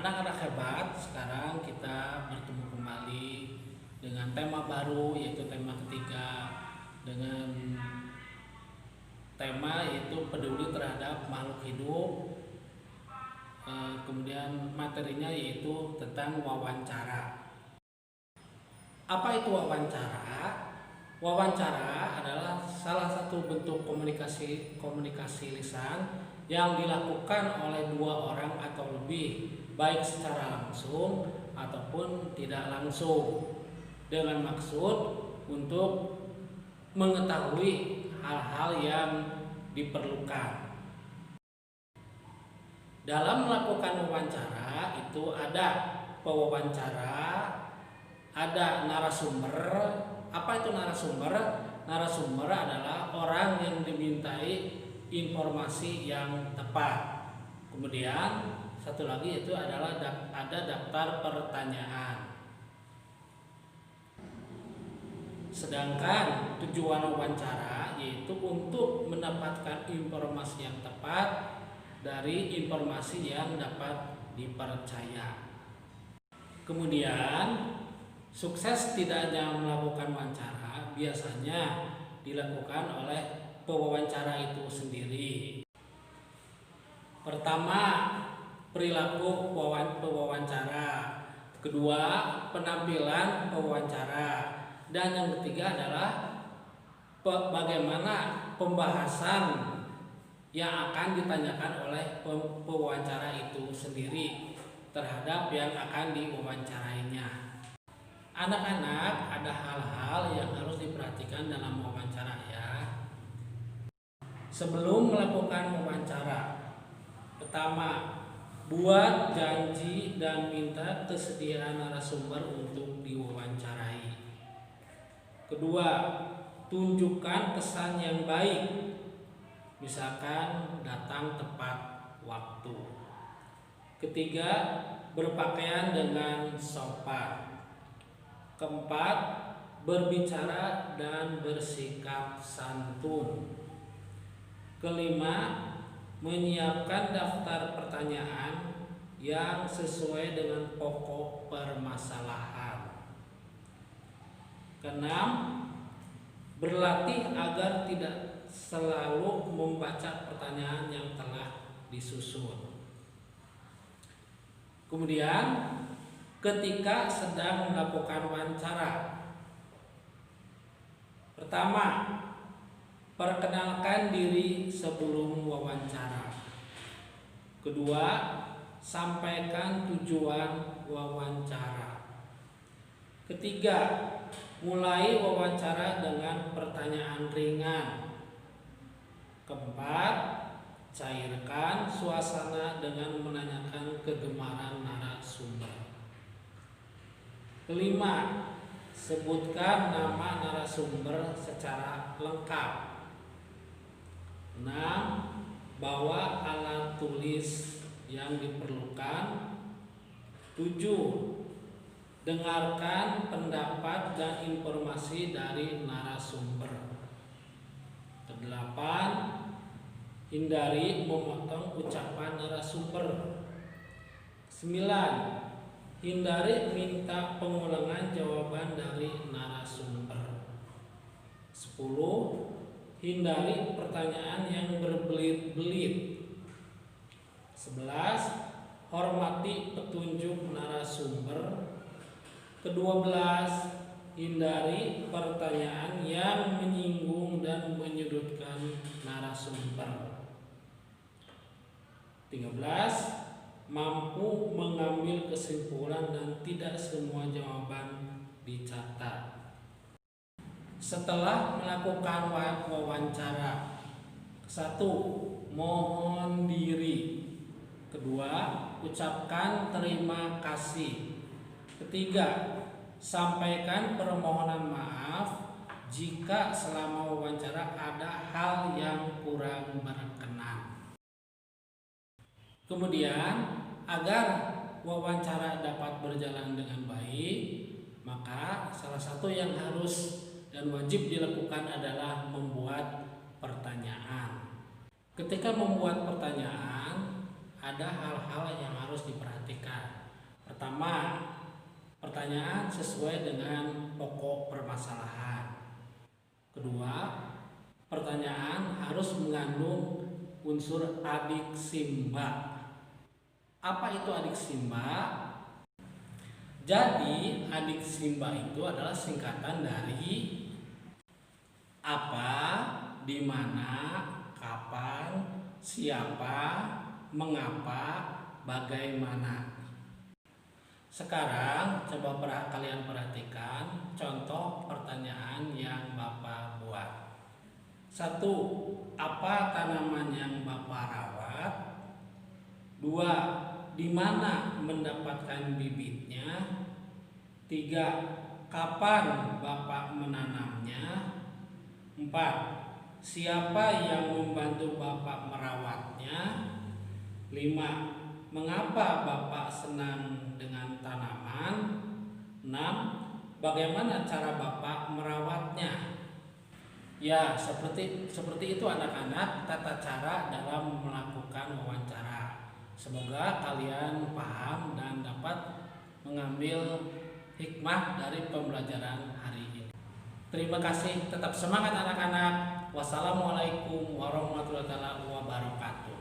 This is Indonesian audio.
Anak-anak hebat, sekarang kita bertemu kembali dengan tema baru, yaitu tema ketiga, dengan tema yaitu peduli terhadap makhluk hidup. Kemudian materinya yaitu tentang wawancara. Apa itu wawancara? Wawancara adalah salah satu bentuk komunikasi lisan yang dilakukan oleh dua orang atau lebih, baik secara langsung ataupun tidak langsung, dengan maksud untuk mengetahui hal-hal yang diperlukan. Dalam melakukan wawancara itu ada pewawancara, ada narasumber. Apa itu narasumber? Narasumber adalah orang yang dimintai informasi yang tepat. Kemudian satu lagi itu adalah ada daftar pertanyaan. Sedangkan tujuan wawancara yaitu untuk mendapatkan informasi yang tepat dari informasi yang dapat dipercaya. Kemudian sukses tidaknya melakukan wawancara biasanya dilakukan oleh pewawancara itu sendiri. Pertama, perilaku pewawancara. Kedua, penampilan pewawancara. Dan yang ketiga adalah bagaimana pembahasan yang akan ditanyakan oleh pewawancara itu sendiri terhadap yang akan diwawancarainya. Anak-anak, ada hal-hal yang harus diperhatikan dalam wawancara ya. Sebelum melakukan wawancara, pertama, buat janji dan minta kesediaan narasumber untuk diwawancarai. Kedua, tunjukkan kesan yang baik, misalkan datang tepat waktu. Ketiga, berpakaian dengan sopan. Keempat, berbicara dan bersikap santun. Kelima, menyiapkan daftar pertanyaan yang sesuai dengan pokok permasalahan. Keenam, berlatih agar tidak selalu membaca pertanyaan yang telah disusun. Kemudian, ketika sedang melakukan wawancara, pertama, perkenalkan diri sebelum wawancara. Kedua, sampaikan tujuan wawancara. Ketiga, mulai wawancara dengan pertanyaan ringan. Keempat, cairkan suasana dengan menanyakan kegemaran narasumber. Kelima, sebutkan nama narasumber secara lengkap. 6. Bawa alat tulis yang diperlukan. 7. Dengarkan pendapat dan informasi dari narasumber. 8. Hindari memotong ucapan narasumber. 9. Hindari minta pengulangan jawaban dari narasumber. 10. Hindari pertanyaan yang berbelit-belit. 11. Hormati petunjuk narasumber. Ke-12, hindari pertanyaan yang menyinggung dan menyudutkan narasumber. 13. Mampu mengambil kesimpulan dan tidak semua jawaban dicatat. Setelah melakukan wawancara, 1. Mohon diri. 2. Ucapkan terima kasih. 3. Sampaikan permohonan maaf jika selama wawancara ada hal yang kurang berkenan. Kemudian, agar wawancara dapat berjalan dengan baik, maka salah satu yang harus dan wajib dilakukan adalah membuat pertanyaan. Ketika membuat pertanyaan, ada hal-hal yang harus diperhatikan. Pertama, pertanyaan sesuai dengan pokok permasalahan. Kedua, pertanyaan harus mengandung unsur adiksimba. Apa itu adiksimba? Jadi adiksimba itu adalah singkatan dari apa, di mana, kapan, siapa, mengapa, bagaimana. Sekarang coba kalian perhatikan contoh pertanyaan yang Bapak buat. 1. Apa tanaman yang Bapak rawat? 2. Di mana mendapatkan bibitnya? 3. Kapan Bapak menanamnya? 4. Siapa yang membantu Bapak merawatnya? 5. Mengapa Bapak senang dengan tanaman? 6. Bagaimana cara Bapak merawatnya? Ya, seperti itu anak-anak tata cara dalam melakukan wawancara. Semoga kalian paham dan dapat mengambil hikmah dari pembelajaran hari ini. Terima kasih, tetap semangat anak-anak. Wassalamualaikum warahmatullahi wabarakatuh.